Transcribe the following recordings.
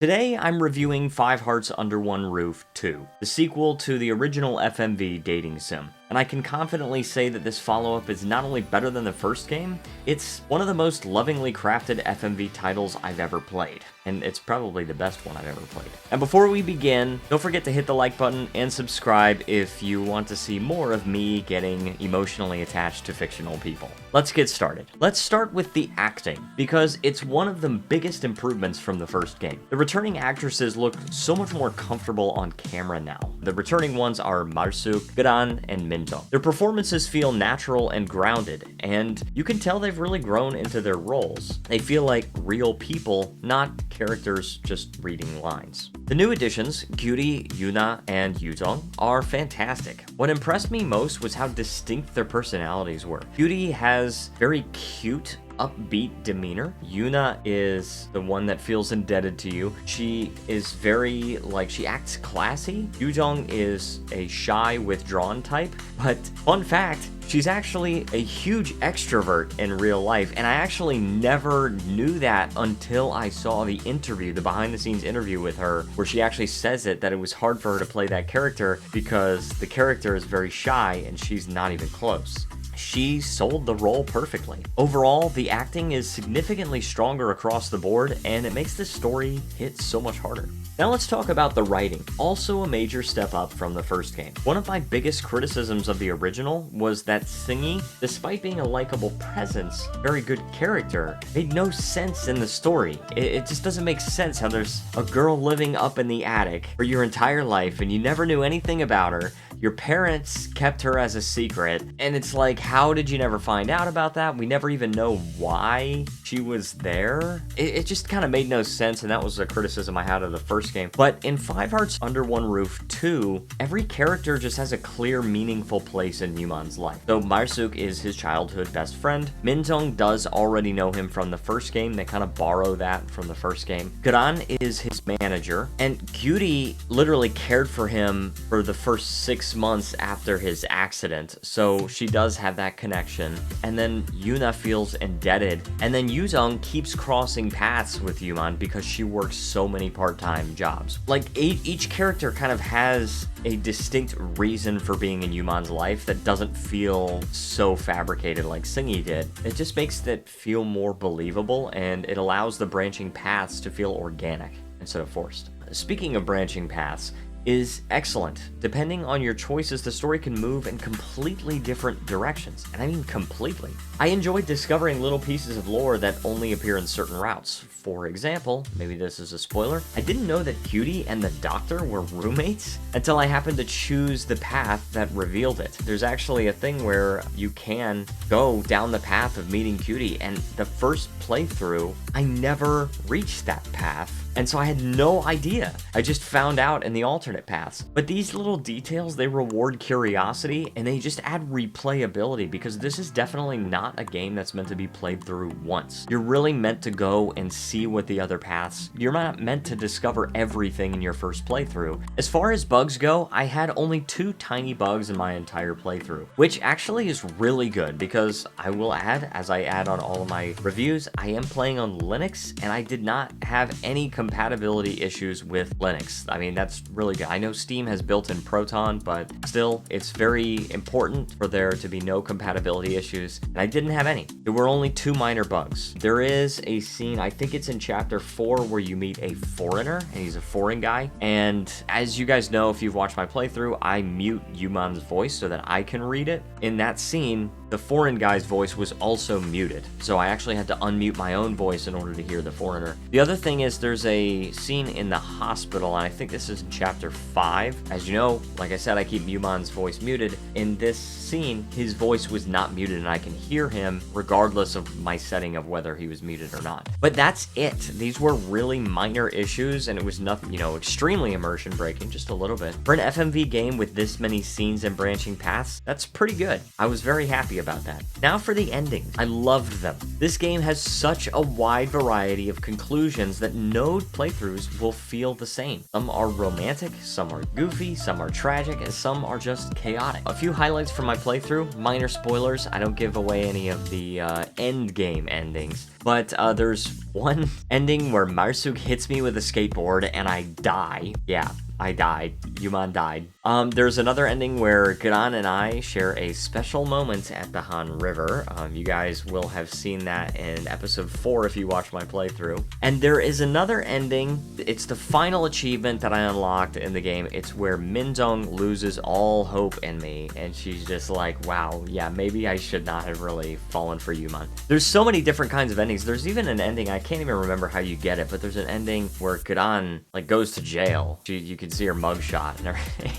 Today, I'm reviewing Five Hearts Under One Roof 2, the sequel to the original FMV dating sim. And I can confidently say that this follow-up is not only better than the first game, it's one of the most lovingly crafted FMV titles I've ever played. And it's probably the best one I've ever played. And before we begin, don't forget to hit the like button and subscribe if you want to see more of me getting emotionally attached to fictional people. Let's get started. Let's start with the acting, because it's one of the biggest improvements from the first game. The returning actresses look so much more comfortable on camera now. The returning ones are Marsuk, Geran, and Minto. Their performances feel natural and grounded, and you can tell they've really grown into their roles. They feel like real people, not characters just reading lines. The new additions, Gyuri, Yuna, and Yuzong, are fantastic. What impressed me most was how distinct their personalities were. Gyuri has very cute, upbeat demeanor. Yuna is the one that feels indebted to you. She is very, she acts classy. Yuzong is a shy, withdrawn type, but fun fact, she's actually a huge extrovert in real life, and I actually never knew that until I saw the interview, the behind-the-scenes interview with her, where she actually says that it was hard for her to play that character because the character is very shy and she's not even close. She sold the role perfectly. Overall, the acting is significantly stronger across the board, and it makes the story hit so much harder. Now let's talk about the writing, also a major step up from the first game. One of my biggest criticisms of the original was that Singi, despite being a likable presence, very good character, made no sense in the story. It just doesn't make sense how there's a girl living up in the attic for your entire life and you never knew anything about her. Your parents kept her as a secret, and it's like, how did you never find out about that? We never even know why she was there. It just kind of made no sense, and that was a criticism I had of the first game. But in Five Hearts Under One Roof 2, every character just has a clear, meaningful place in Yuman's life. So Marsuk is his childhood best friend. Minzong does already know him from the first game. They kind of borrow that from the first game. Geran is his manager, and Gyuri literally cared for him for the first 6 months after his accident, so she does have that connection. And then Yuna feels indebted, and then Yuzong keeps crossing paths with Yuman because she works so many part-time jobs. Like, each character kind of has a distinct reason for being in Yuman's life that doesn't feel so fabricated like Singi did. It just makes it feel more believable, and it allows the branching paths to feel organic instead of forced. Speaking of branching paths, is excellent. Depending on your choices, the story can move in completely different directions, and I mean completely. I enjoyed discovering little pieces of lore that only appear in certain routes. For example, maybe this is a spoiler, I didn't know that Cutie and the Doctor were roommates until I happened to choose the path that revealed it. There's actually a thing where you can go down the path of meeting Cutie, and the first playthrough, I never reached that path. And so I had no idea. I just found out in the alternate paths. But these little details, they reward curiosity and they just add replayability, because this is definitely not a game that's meant to be played through once. You're really meant to go and see what the other paths, you're not meant to discover everything in your first playthrough. As far as bugs go, I had only 2 tiny bugs in my entire playthrough, which actually is really good, because I will add, as I add on all of my reviews, I am playing on Linux and I did not have any compatibility issues with Linux. I mean, that's really good. I know Steam has built-in Proton, but still, it's very important for there to be no compatibility issues, and I didn't have any. There were only 2 minor bugs. There is a scene, I think it's in chapter 4, where you meet a foreigner, and he's a foreign guy, and as you guys know, if you've watched my playthrough, I mute Yuman's voice so that I can read it. In that scene, the foreign guy's voice was also muted, so I actually had to unmute my own voice in order to hear the foreigner. The other thing is there's a scene in the hospital, and I think this is in chapter 5. As you know, like I said, I keep Yuman's voice muted. In this scene, his voice was not muted, and I can hear him regardless of my setting of whether he was muted or not. But that's it. These were really minor issues, and it was nothing, extremely immersion breaking, just a little bit. For an FMV game with this many scenes and branching paths, that's pretty good. I was very happy about that. Now for the endings. I loved them. This game has such a wide variety of conclusions that no playthroughs will feel the same. Some are romantic, some are goofy, some are tragic, and some are just chaotic. A few highlights from my playthrough, minor spoilers, I don't give away any of the end game endings, But there's one ending where Marsuk hits me with a skateboard and I die. Yeah, I died. Yuman died. There's another ending where Giran and I share a special moment at the Han River. You guys will have seen that in episode 4 if you watch my playthrough. And there is another ending. It's the final achievement that I unlocked in the game. It's where Mindong loses all hope in me, and she's just like, wow, yeah, maybe I should not have really fallen for Yuman. There's so many different kinds of endings. There's even an ending, I can't even remember how you get it, but there's an ending where Giran like goes to jail. You can see her mugshot and everything.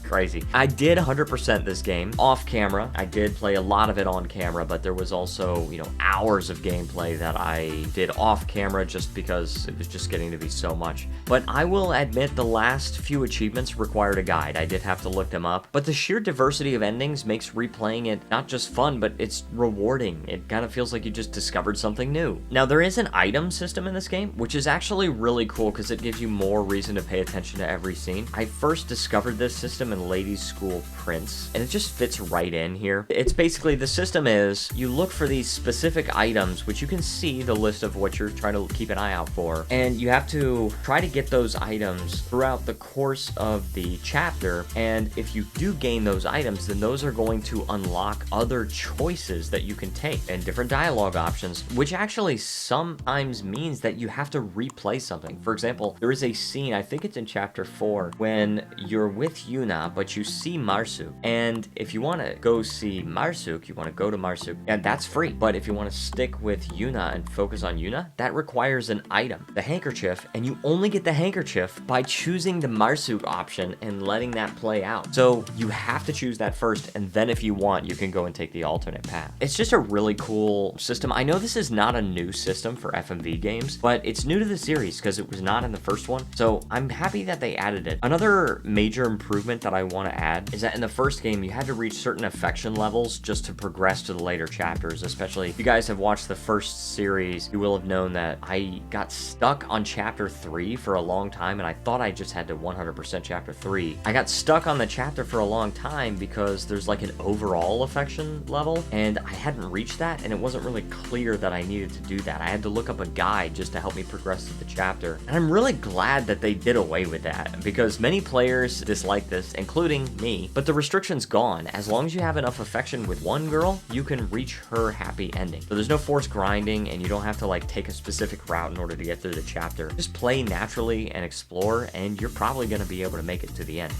Crazy. I did 100% this game off camera. I did play a lot of it on camera, but there was also, hours of gameplay that I did off camera just because it was just getting to be so much. But I will admit the last few achievements required a guide. I did have to look them up, but the sheer diversity of endings makes replaying it not just fun, but it's rewarding. It kind of feels like you just discovered something new. Now, there is an item system in this game, which is actually really cool because it gives you more reason to pay attention to every scene. I first discovered this system in Ladies School Prince, and it just fits right in here. It's basically, the system is you look for these specific items, which you can see the list of what you're trying to keep an eye out for, and you have to try to get those items throughout the course of the chapter. And if you do gain those items, then those are going to unlock other choices that you can take and different dialogue options, which actually sometimes means that you have to replay something. For example, there is a scene, I think it's in chapter 4, when you're with Yuna, but you see Marsuk, and if you want to go see Marsuk, you want to go to Marsuk, and that's free. But if you want to stick with Yuna and focus on Yuna, that requires an item, the handkerchief, and you only get the handkerchief by choosing the Marsuk option and letting that play out. So you have to choose that first, and then if you want, you can go and take the alternate path. It's just a really cool system. I know this is not a new system for FMV games, but it's new to the series because it was not in the first one, so I'm happy that they added it. Another major improvement that I want to add is that in the first game, you had to reach certain affection levels just to progress to the later chapters. Especially if you guys have watched the first series, you will have known that I got stuck on chapter 3 for a long time, and I thought I just had to 100% chapter 3. I got stuck on the chapter for a long time because there's like an overall affection level, and I hadn't reached that, and it wasn't really clear that I needed to do that. I had to look up a guide just to help me progress to the chapter, and I'm really glad that they did away with that because many players dislike this, including me, but the restriction's gone. As long as you have enough affection with one girl, you can reach her happy ending. So there's no forced grinding, and you don't have to like take a specific route in order to get through the chapter. Just play naturally and explore, and you're probably going to be able to make it to the end.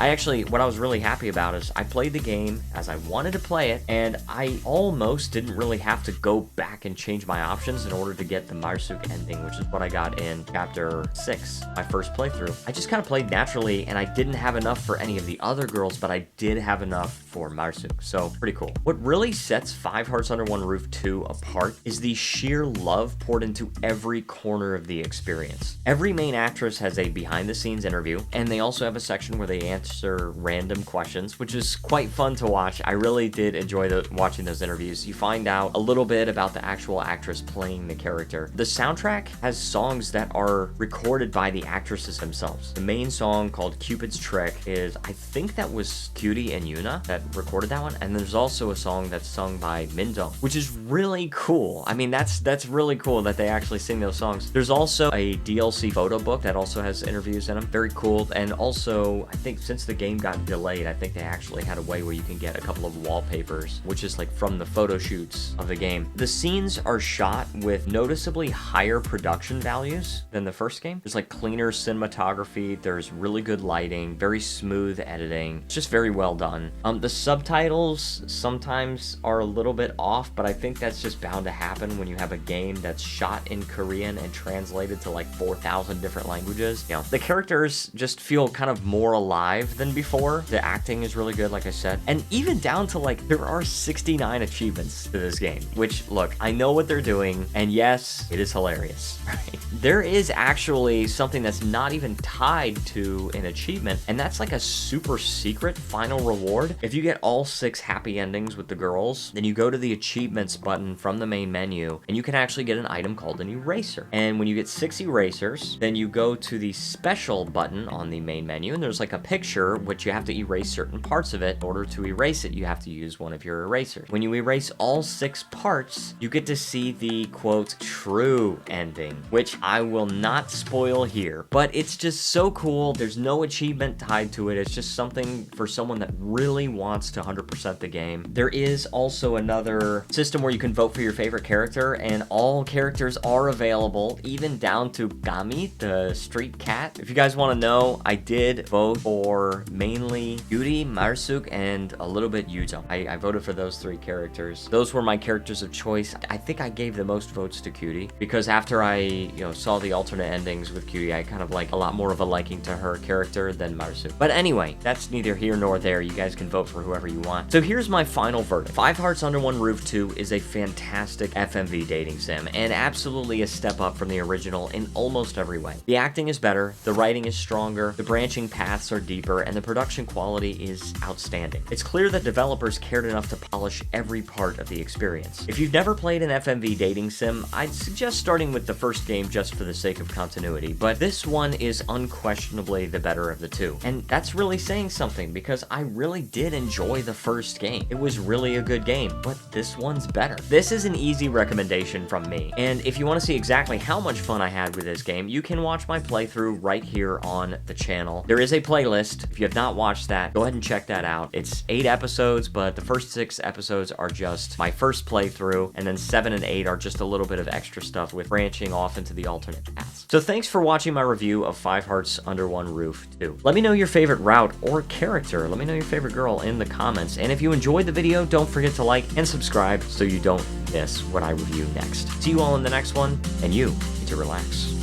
What I was really happy about is I played the game as I wanted to play it, and I almost didn't really have to go back and change my options in order to get the Marsuk ending, which is what I got in chapter 6, my first playthrough. I just kind of played naturally, and I didn't have enough for any of the other girls, but I did have enough for Marsuk, so pretty cool. What really sets 5 Hearts Under One Roof 2 apart is the sheer love poured into every corner of the experience. Every main actress has a behind-the-scenes interview, and they also have a section where they answer random questions, which is quite fun to watch. I really did enjoy watching those interviews. You find out a little bit about the actual actress playing the character. The soundtrack has songs that are recorded by the actresses themselves. The main song, called Cupid's Trick, is, I think that was Cutie and Yuna that recorded that one, and there's also a song that's sung by Mindong, which is really cool. I mean, that's really cool that they actually sing those songs. There's also a DLC photo book that also has interviews in them. Very cool. And also, I think since the game got delayed, I think they actually had a way where you can get a couple of wallpapers, which is like from the photo shoots of the game. The scenes are shot with noticeably higher production values than the first game. There's like cleaner cinematography, there's really good lighting, very smooth editing. It's just very well done. The subtitles sometimes are a little bit off, but I think that's just bound to happen when you have a game that's shot in Korean and translated to like 4,000 different languages. You know, the characters just feel kind of more alive than before. The acting is really good, like I said. And even down to like, there are 69 achievements to this game, which, look, I know what they're doing, and yes, it is hilarious, right? There is actually something that's not even tied to an achievement, and that's like a super secret final reward. If you get all 6 happy endings with the girls, then you go to the achievements button from the main menu, and you can actually get an item called an eraser. And when you get 6 erasers, then you go to the special button on the main menu, and there's like a picture which you have to erase certain parts of it. In order to erase it, you have to use one of your erasers. When you erase all 6 parts, you get to see the quote true ending, which I will not spoil here, but it's just so cool. There's no achievement tied to it. It's just something for someone that really wants to 100% the game. There is also another system where you can vote for your favorite character, and all characters are available, even down to Gami, the street cat. If you guys want to know, I did vote for mainly Yuri, Marsuk, and a little bit Yuzo. I voted for those 3 characters. Those were my characters of choice. I think I gave the most votes to Cutie, because after I, saw the alternate endings with Cutie, I kind of like a lot more of a liking to her character than Marsuk. But anyway, that's neither here nor there. You guys can vote for whoever you want. So here's my final verdict. 5 Hearts Under One Roof 2 is a fantastic FMV dating sim, and absolutely a step up from the original in almost every way. The acting is better, the writing is stronger, the branching paths are deeper, and the production quality is outstanding. It's clear that developers cared enough to polish every part of the experience. If you've never played an FMV dating sim, I'd suggest starting with the first game just for the sake of continuity, but this one is unquestionably the better of the 2. And that's really saying something, because I really did enjoy the first game. It was really a good game, but this one's better. This is an easy recommendation from me, and if you want to see exactly how much fun I had with this game, you can watch my playthrough right here on the channel. There is a playlist. If you have not watched that, go ahead and check that out. It's 8 episodes, but the first 6 episodes are just my first playthrough, and then 7 and 8 are just a little bit of extra stuff with branching off into the alternate paths. So thanks for watching my review of 5 Hearts Under One Roof 2. Let me know your favorite route or character. Let me know your favorite girl in the comments. And if you enjoyed the video, don't forget to like and subscribe so you don't miss what I review next. See you all in the next one, and you need to relax.